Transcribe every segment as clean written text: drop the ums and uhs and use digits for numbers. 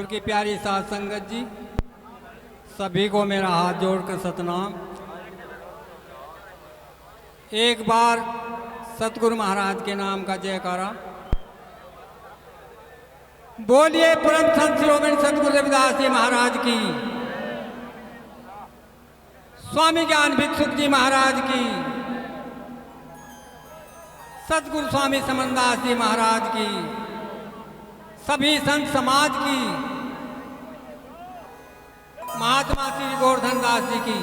सतगुरु की प्यारी साध संगत जी, सभी को मेरा हाथ जोड़कर सतनाम। एक बार सतगुरु महाराज के नाम का जयकारा। बोलिए परम संत शिरोमणि सतगुरु रविदास जी महाराज की, स्वामी ज्ञान भिक्षुक जी महाराज की, सतगुरु स्वामी समनदास जी महाराज की, सभी संत समाज की, महात्मा श्री गोवर्धन दास जी की,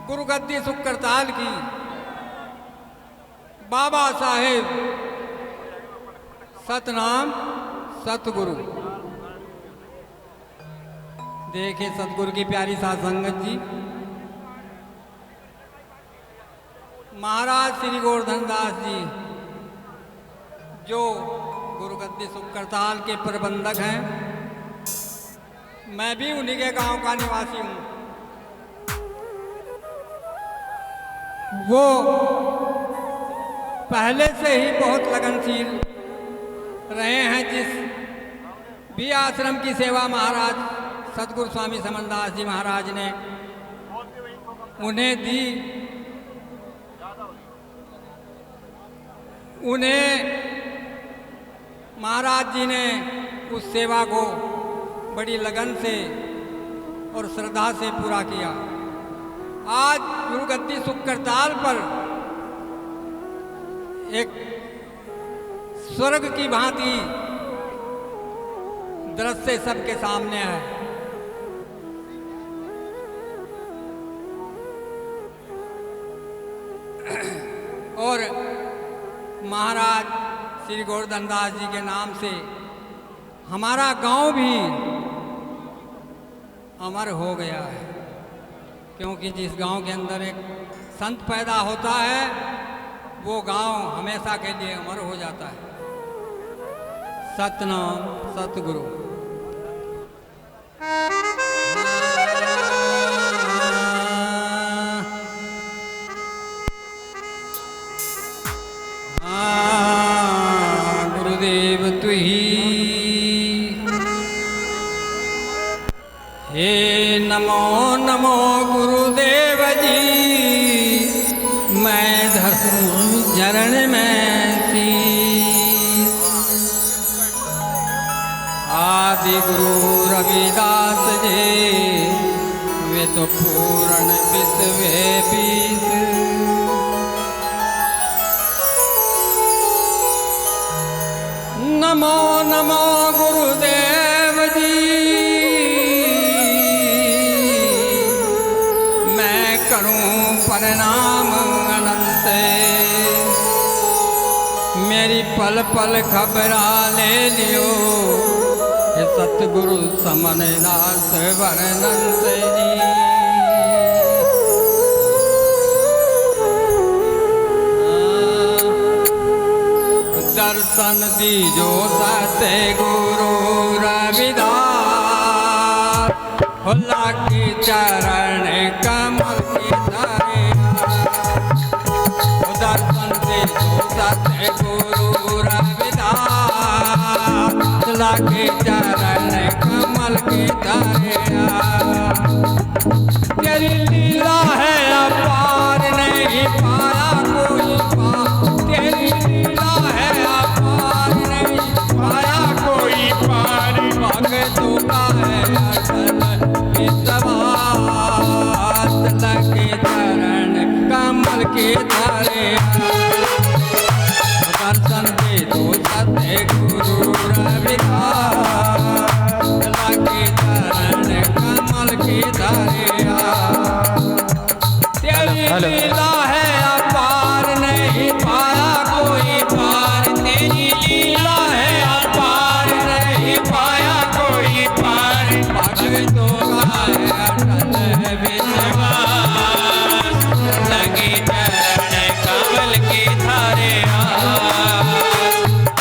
गुरु गद्दी सुख करताल की, बाबा साहेब सतनाम सतगुरु। देखिए सतगुरु की प्यारी साध संगत जी, महाराज श्री गोवर्धन दास जी जो गुरु गद्दी सुख करताल के प्रबंधक हैं, मैं भी उन्हीं के गांव का निवासी हूं। वो पहले से ही बहुत लगनशील रहे हैं। जिस भी आश्रम की सेवा महाराज सतगुरु स्वामी समनदास जी महाराज ने उन्हें दी, उन्हें महाराज जी ने उस सेवा को बड़ी लगन से और श्रद्धा से पूरा किया। आज गुरु गद्दी सुख करताल पर एक स्वर्ग की भांति दृश्य सबके सामने है। और महाराज श्री गोवर्धन दास जी के नाम से हमारा गांव भी अमर हो गया है, क्योंकि जिस गांव के अंदर एक संत पैदा होता है वो गांव हमेशा के लिए अमर हो जाता है। सतनाम सतगुरु। गुरुदेव तु ही, हे नमो नमो गुरुदेव जी, मैं धरूं चरण में शीश। आदि गुरु रविदास जी वे तो पूर्ण विश्व बीस। नमो नमो गुरुदेव जी, मैं करूं प्रणाम अनंत। मेरी पल पल खबरा ले लियो, हे सतगुरु समनदास वर्णंत जी। दर्शन दीजो सतगुरु रविदास, होला के चरण कमल के धरे। दर्शन दीजो सतगुरु रविदास, होला के चरण कमल के धरे। तेरी लीला है अपार, नहीं पाया कोई पार। तेरी लीला है अपार, नहीं पाया कोई पार। भक्तों का है अटल विश्वास, लगे चरण कमल के धरे। दर्शन दे दो सतगुरु रविदास, लगे चरण कमल के धरे। तेरी लीला है अपार, नहीं पाया कोई पार। तेरी लीला है अपार, नहीं पाया कोई पार। भक्तों का है अटल विश्वास, लगे चरण कमल के धारे।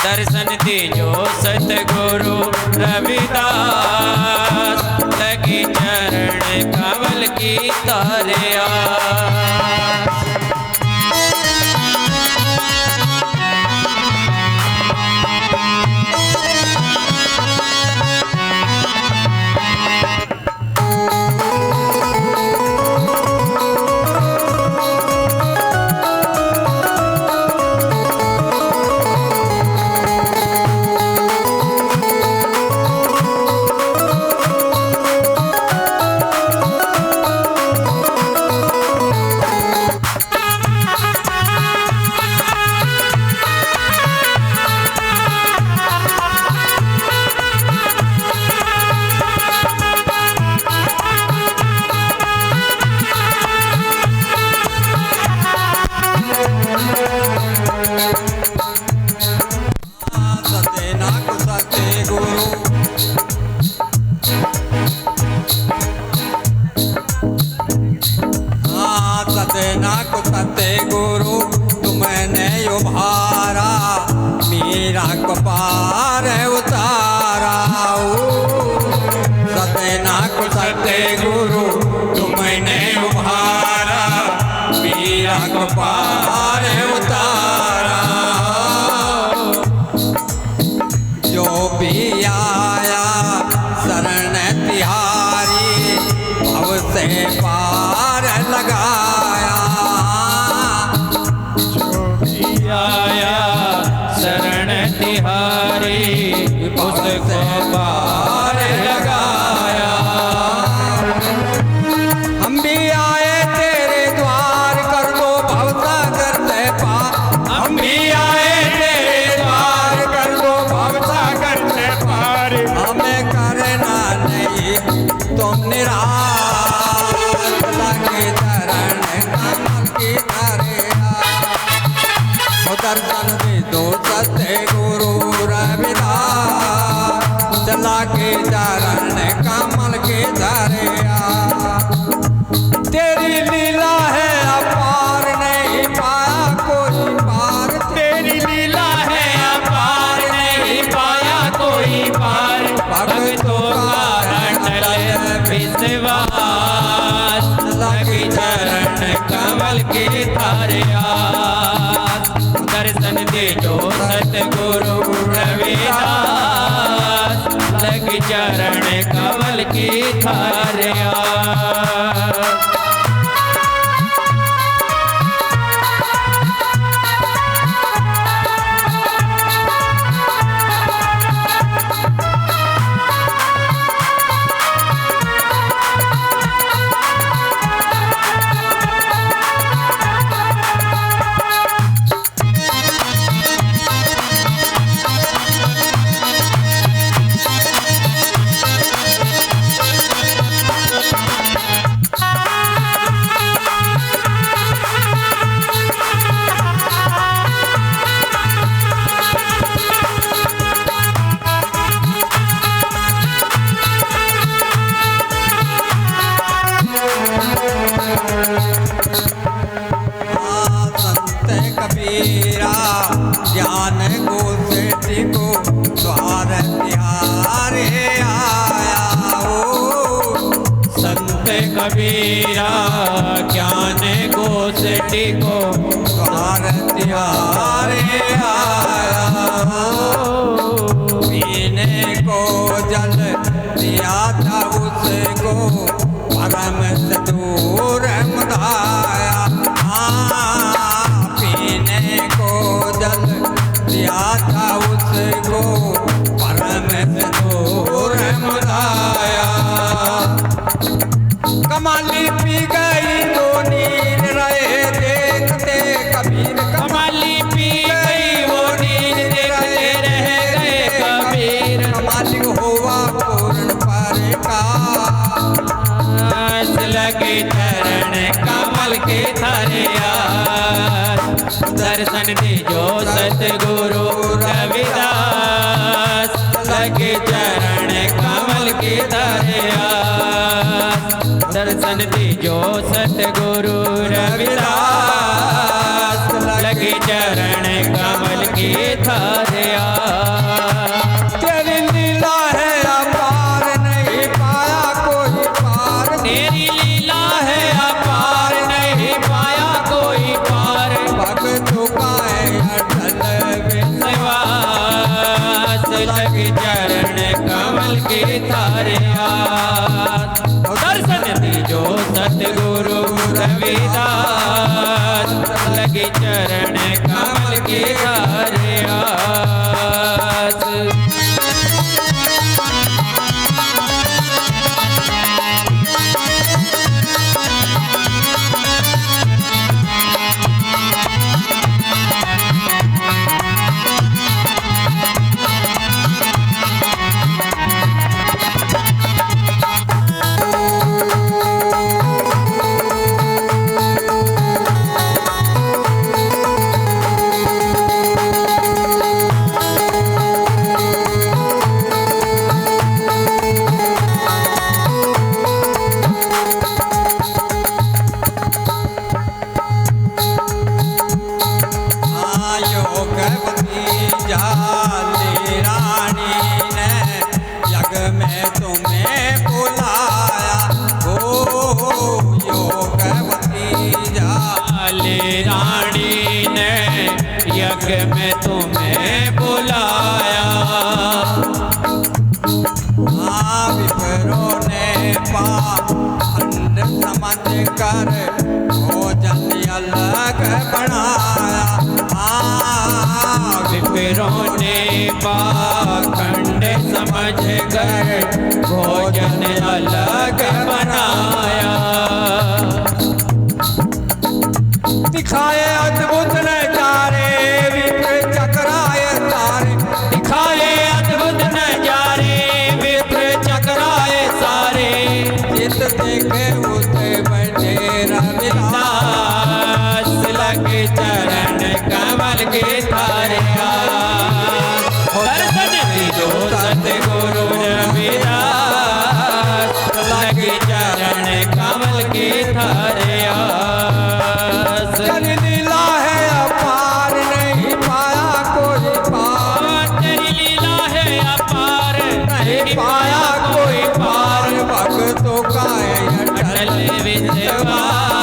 दर्शन दीजो सतगुरु रविदास, लगे चरण कमल की तारे। मीरा को सतगुरु तुमने उभारा, मीरा को पार उतारा। सतना को सतगुरु तुमने उभारा, मीरा को पार उतारा। जो भी आया शरण तिहारी, भव से पार लगाया। जो भी आया शरण तिहारी, उसको पार लगाया। हम भी आए तेरे द्वार, कर दो भवसागर से पार। हम भी आए तेरे द्वार, कर दो भवसागर से पार। हमें करना नहीं तुम निराश, लगे चरण कमल की धरिया। दर्शन दे दो सतगुरु रविदास, चला के चरण कमल के धरिया। तेरी लीला है अपार, नहीं पाया कोई पार। तेरी लीला है अपार, नहीं पाया कोई पार। भक्तों का अटल विश्वास, लगे चरण कमल के धारिया। दर्शन दे जो सतगुरु रविदास, लगे चरण कमल की धारिया। संत कबीरा ज्ञान को सेठी को द्वार तिहारे आया। संत कबीरा ज्ञान को सेठी को द्वार तिहारे आया। पीने को जल दिया था उसको, परम से दूर मुदाया। पीने को जल दिया था उसको, परम से दूर मुदाया। कमाली पी गई तो नीर रहे देखते कबीर। कमाली पी गई वो नींद देखते रह गए कबीर। कमाली हुआ पूर्ण पर का, लगे चरण कमल के धारिया। दर्शन दे जो सतगुरु रविदास, लगे चरण कमल के धारिया। दर्शन दे जो सतगुरु रविदास, लगे चरण कमल के धारिया। तेरी लीला है अपार, नहीं पाया कोई पार। तेरी लीला है अपार, नहीं पाया कोई पार। भक्तों का है अटल विश्वास, लगे चरण कमल के धारिया। दर्शन दे जो सतगुरु रविदास, लगे चरण कमल के धारिया। में तुम्हें बुलाया। विप्रों ने पाखंड समझ कर भोजन अलग बनाया। विप्रों ने पाखंड समझ कर भोजन अलग बनाया। दिखाए अद्भुत नजारे विप्र चक्राए सारे। दिखाए अद्भुत नजारे विप्र चक्राए सारे। जित देखे उसे बैठे रविदास। लगे चरण कमल के थारे। दर्शन दीजो सतगुरु रविदास। लगे चरण कमल के थारे। तेरी लीला है अपार नहीं पाया कोई पार। तेरी लीला है अपार नहीं पाया कोई पार। भक्तों का है अटल विश्वास।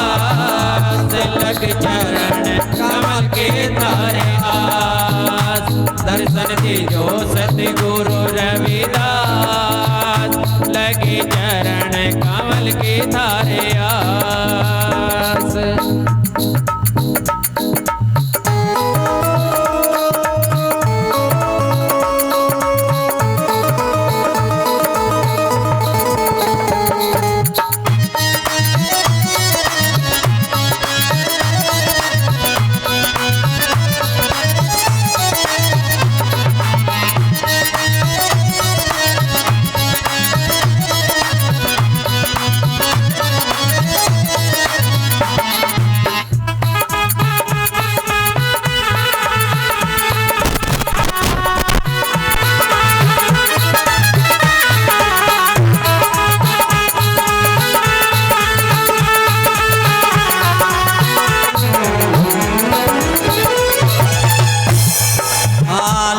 लग चरण कमल के थारे आस। दर्शन दीजो सतगुरु रविदास। लगे चरण कमल के थारे आस।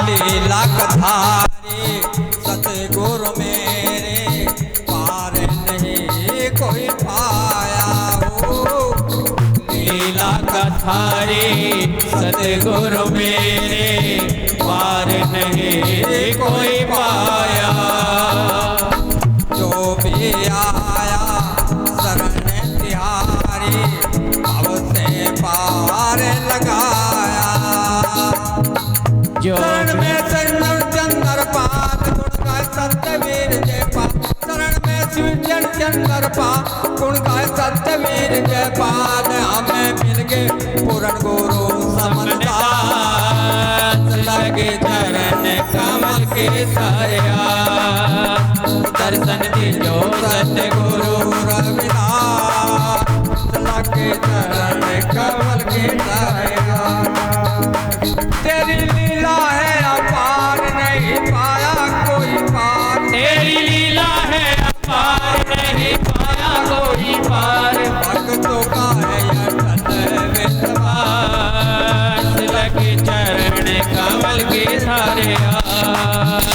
लीला कथारी सतगुरु मेरे पार नहीं कोई पाया हो। लीला कथारे सतगुरु मेरे पार नहीं कोई पाया। जो भी आया शरण तिहारी भव से पार लगाया। जो शरण में चंदर चंदर पात गुण गाय सत्यवीर जय पात। शरण में शिवजन चंदर पात गुण गाय सत्यवीर जय पात। हमें मिल गए पूर्ण गुरु समदास। लगे चरण कमल के थारे आस। दर्शन दीजो सतगुरु रविदास। लगे चरण कमल के थारे आस। तेरी लीला है अपार नहीं पाया कोई पार। तेरी लीला है अपार नहीं पाया कोई पार। भक्तों का है अटल विश्वास। लगे चरण कमल के थारे आस।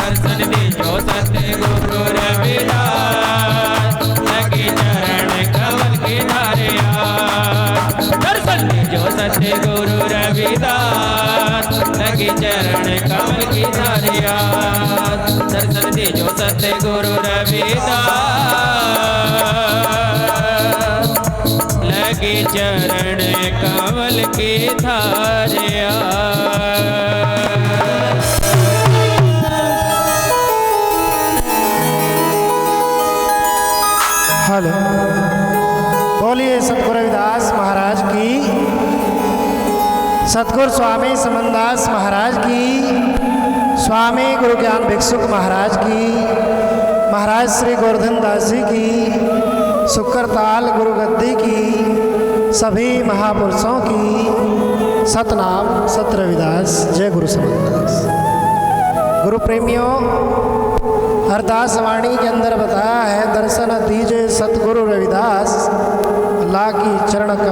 दर्शन दीजो सतगुरु रविदास। लगे चरण कमल के थारे आस। दर्शन दीजो सतगुरु रविदास। लगे चरण कमल के थारे आस। दर्शन दीजो सतगुरु रविदास। लगे चरण कमल के थारे आस। हेलो, बोलिए सतगुरु रविदास महाराज की, सतगुरु स्वामी समनदास महाराज की, स्वामी गुरु ज्ञान भिक्षुक महाराज की, महाराज श्री गोवर्धन दास जी की, शुक्रताल गुरु गद्दी की, सभी महापुरुषों की सतनाम सत रविदास। जय गुरु समनदास। गुरु प्रेमियों, हरदास वाणी के अंदर बताया है, दर्शन दीजिए सतगुरु रविदास। अल्लाह की चरण